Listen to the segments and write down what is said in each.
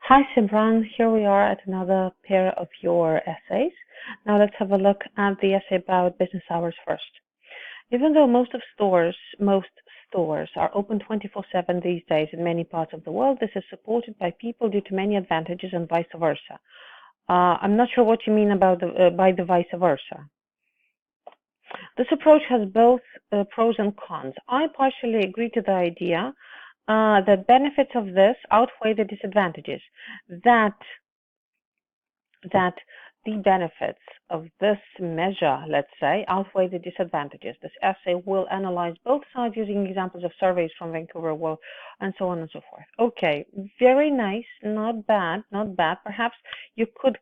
Hi Simran, here we are at another pair of your essays. Now let's have a look at the essay about business hours first. Even though most stores are open 24/7 these days in many parts of the world, this is supported by people due to many advantages and vice versa. I'm not sure what you mean about by the vice versa. This approach has both pros and cons. I partially agree to the idea that benefits of this outweigh the disadvantages. That that the benefits of this measure, let's say, outweigh the disadvantages. This essay will analyze both sides using examples of surveys from Vancouver, well, and so on and so forth. Okay, very nice, not bad, not bad. Perhaps you could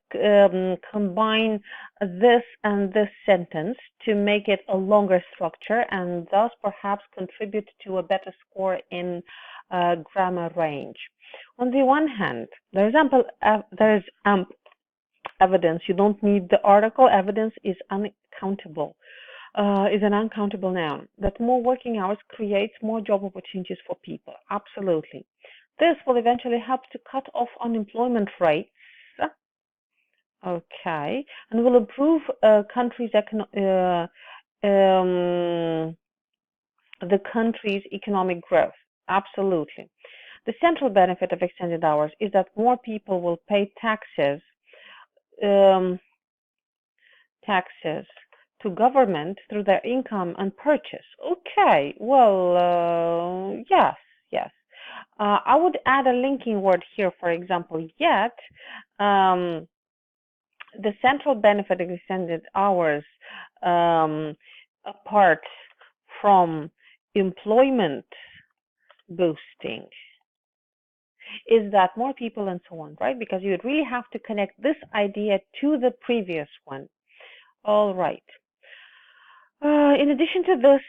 combine this and this sentence to make it a longer structure and thus perhaps contribute to a better score in grammar range. On the one hand, there is ample evidence. You don't need the article. Evidence is uncountable, is an uncountable noun. That more working hours creates more job opportunities for people. Absolutely. This will eventually help to cut off unemployment rates. Okay, and will improve the country's economic growth. Absolutely. The central benefit of extended hours is that more people will pay um, taxes to government through their income and purchase. Okay, well, yes, yes. I would add a linking word here, for example, yet. The central benefit of extended hours, apart from employment boosting, is that more people and so on, right? Because you would really have to connect this idea to the previous one. All right. In addition to this,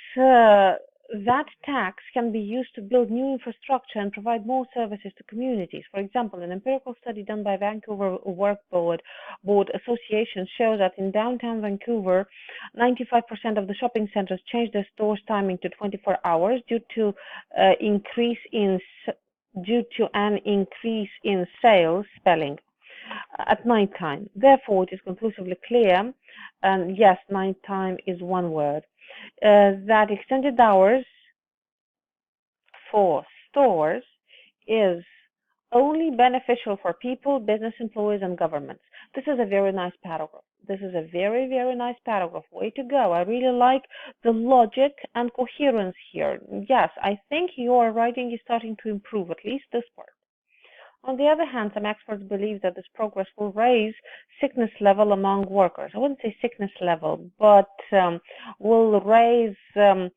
that tax can be used to build new infrastructure and provide more services to communities. For example, an empirical study done by Vancouver Work Board Association shows that in downtown Vancouver, 95% of the shopping centers changed their stores timing to 24 hours due to an increase in sales spelling at nighttime. Therefore, it is conclusively clear, and yes, nighttime is one word, that extended hours for stores is only beneficial for people, business employees, and governments. This is a very nice paragraph. This is a very, very nice paragraph. Way to go. I really like the logic and coherence here. Yes, I think your writing is starting to improve, at least this part. On the other hand, some experts believe that this progress will raise sickness level among workers. I wouldn't say sickness level, but will raise uh,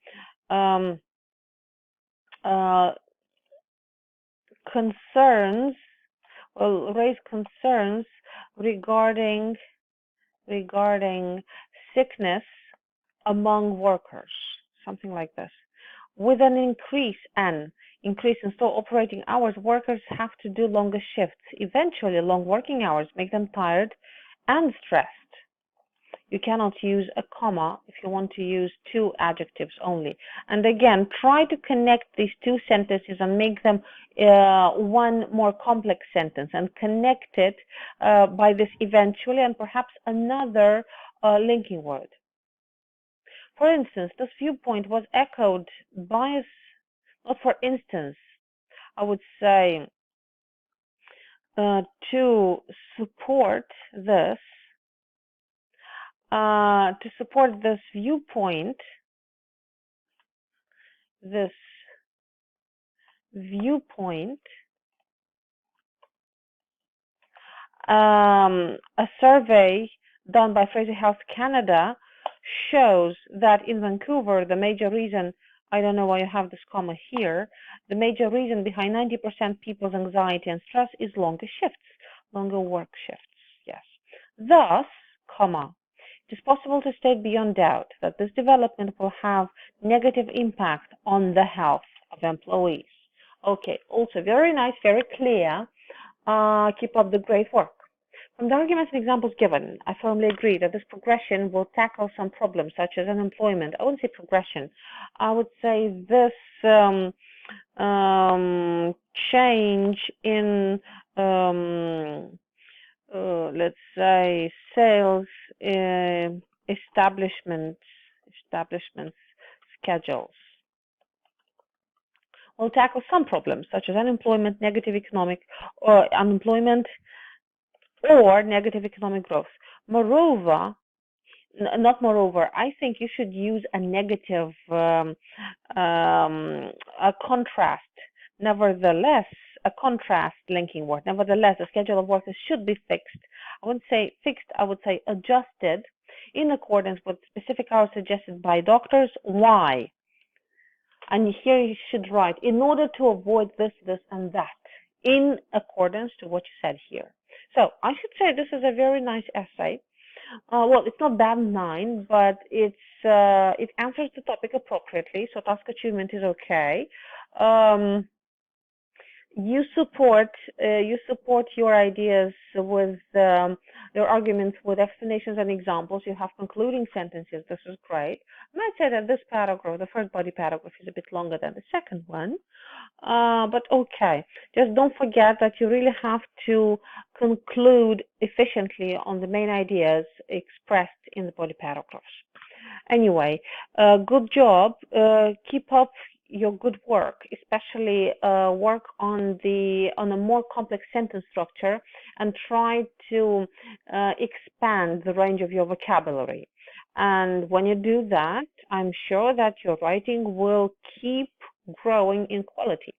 concerns. Will raise concerns regarding sickness among workers, something like this. With an increase in store operating hours, workers have to do longer shifts. Eventually, long working hours make them tired and stressed. You cannot use a comma if you want to use two adjectives only. And again, try to connect these two sentences and make them one more complex sentence and connect it by this eventually and perhaps another linking word. For instance, this viewpoint was echoed by, not for instance, I would say to support this viewpoint, this viewpoint, a survey done by Fraser Health Canada shows that in Vancouver, the major reason, I don't know why you have this comma here, the major reason behind 90% people's anxiety and stress is longer shifts, longer work shifts, yes. Thus, comma, it is possible to state beyond doubt that this development will have negative impact on the health of employees. Okay, also very nice, very clear. Keep up the great work. From the arguments and examples given, I firmly agree that this progression will tackle some problems such as unemployment. I wouldn't say progression. I would say this change in let's say sales uh, establishments establishments schedules will tackle some problems such as unemployment, negative economic or unemployment or negative economic growth. Moreover, not moreover, I think you should use a negative a contrast. Nevertheless, a contrast linking word. Nevertheless, the schedule of work should be fixed. I wouldn't say fixed, I would say adjusted in accordance with specific hours suggested by doctors. Why? And here you should write, in order to avoid this, this, and that, in accordance to what you said here. So I should say this is a very nice essay. Well, it's not band 9, but it answers the topic appropriately, so task achievement is okay. You support your ideas with your arguments with explanations and examples. You have concluding sentences. This is great. I might say that this paragraph, the first body paragraph, is a bit longer than the second one, but okay. Just don't forget that you really have to conclude efficiently on the main ideas expressed in the body paragraphs. Anyway, good job. Keep up your good work, especially work on a more complex sentence structure and try to expand the range of your vocabulary. And when you do that, I'm sure that your writing will keep growing in quality.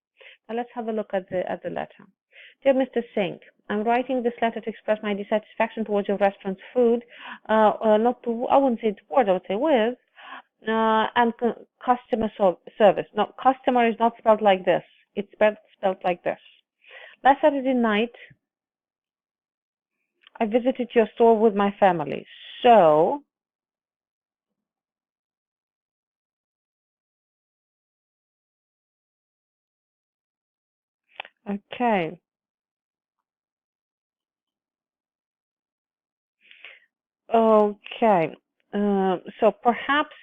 Now let's have a look at the letter. Dear Mr. Singh, I'm writing this letter to express my dissatisfaction towards your restaurant's food. Not to, I wouldn't say toward, I would say with, and customer service. No, customer is not spelled like this. It's spelled like this. Last Saturday night, I visited your store with my family. So, okay. Okay. So perhaps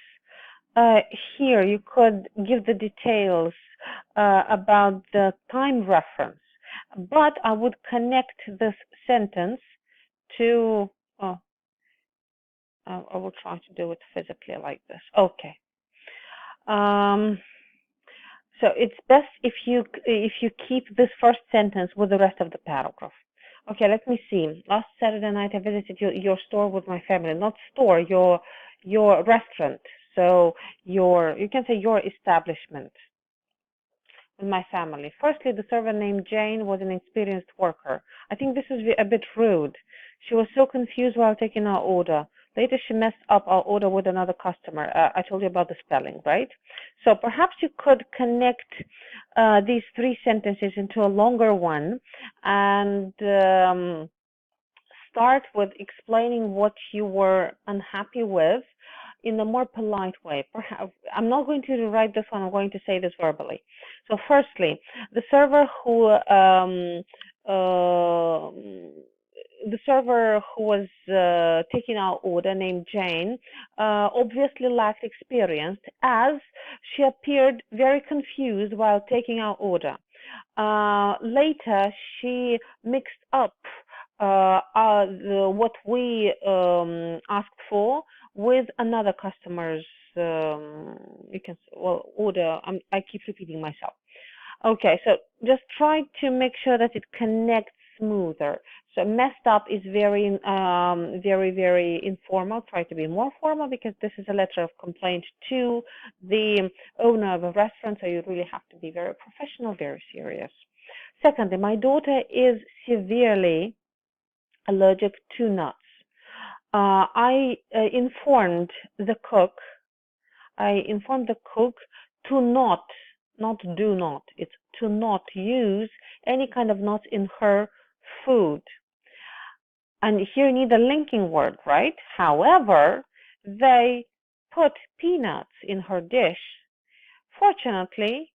here you could give the details about the time reference, but I would connect this sentence to, oh, I will try to do it physically like this. Okay. So it's best if you keep this first sentence with the rest of the paragraph. Okay, let me see. Last Saturday night I visited your store with my family. Not store, your restaurant. So you can say your establishment with my family. Firstly, the server named Jane was an experienced worker. I think this is a bit rude. She was so confused while taking our order. Later, she messed up our order with another customer. I told you about the spelling, right? So perhaps you could connect these three sentences into a longer one and start with explaining what you were unhappy with in a more polite way. Perhaps I'm not going to write this one. I'm going to say this verbally. So, firstly, the server who was taking our order, named Jane, obviously lacked experience as she appeared very confused while taking our order. Later, she mixed up what we asked for with another customer's order. I keep repeating myself. Okay, so just try to make sure that it connects smoother. So messed up is very, very informal. Try to be more formal because this is a letter of complaint to the owner of a restaurant, so you really have to be very professional, very serious. Secondly, my daughter is severely allergic to nuts. I informed the cook. To not do not. It's to not use any kind of nuts in her food. And here you need a linking word, right? However, they put peanuts in her dish. Fortunately,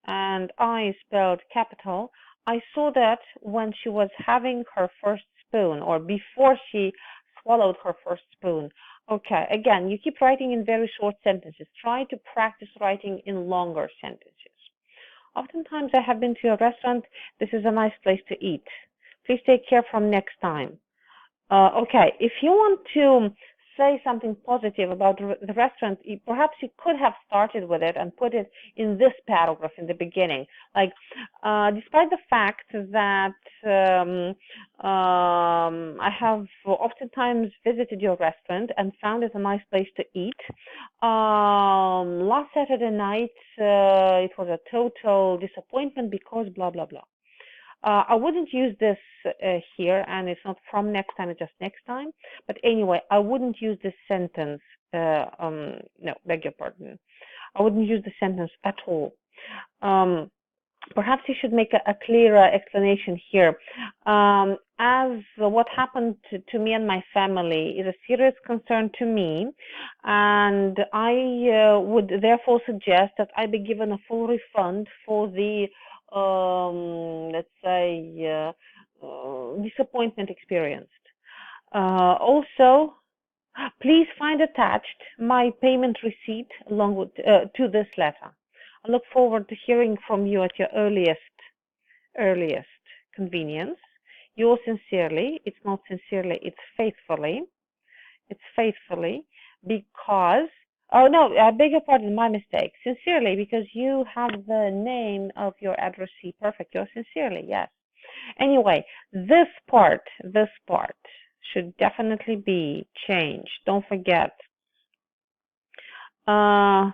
and I spelled capital, I saw that when she was having her first spoon or before she swallowed her first spoon. Okay, again, you keep writing in very short sentences. Try to practice writing in longer sentences. Oftentimes I have been to your restaurant. This is a nice place to eat. Please take care from next time. Okay, if you want to say something positive about the restaurant, perhaps you could have started with it and put it in this paragraph in the beginning. Like, despite the fact that I have oftentimes visited your restaurant and found it a nice place to eat, last Saturday night it was a total disappointment because blah blah blah. I wouldn't use this here, and it's not from next time, it's just next time. But anyway, I wouldn't use this sentence. No, beg your pardon. I wouldn't use the sentence at all. Um, Perhaps you should make a clearer explanation here. As what happened to me and my family is a serious concern to me, and I would therefore suggest that I be given a full refund for the, let's say, disappointment experienced. Also, please find attached my payment receipt along with to this letter. I look forward to hearing from you at your earliest convenience. Yours sincerely. It's not sincerely, it's faithfully. It's faithfully because, oh no, I beg your pardon, my mistake. Sincerely, because you have the name of your addressee. Perfect. Yours sincerely, yes. Anyway, this part should definitely be changed. Don't forget. Uh,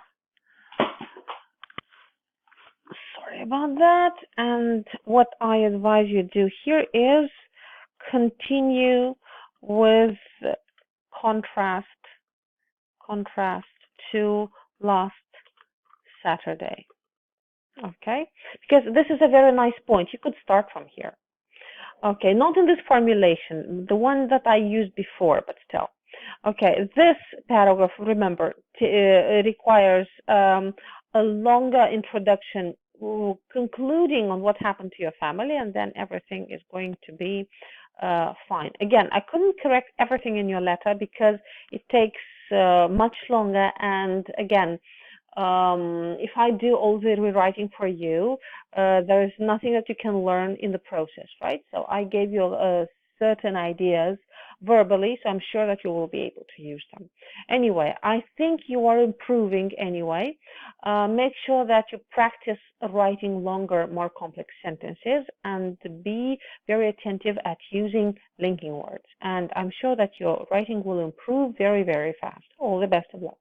Sorry about that. And what I advise you do here is continue with contrast contrast to last Saturday. Okay? Because this is a very nice point. You could start from here. Okay, not in this formulation, the one that I used before, but still. Okay, this paragraph, remember, requires a longer introduction concluding on what happened to your family, and then everything is going to be fine. Again, I couldn't correct everything in your letter because it takes much longer, and again, if I do all the rewriting for you, there is nothing that you can learn in the process, right? So I gave you certain ideas verbally, so I'm sure that you will be able to use them. Anyway, I think you are improving anyway. Make sure that you practice writing longer, more complex sentences and be very attentive at using linking words. And I'm sure that your writing will improve very, very fast. All the best of luck.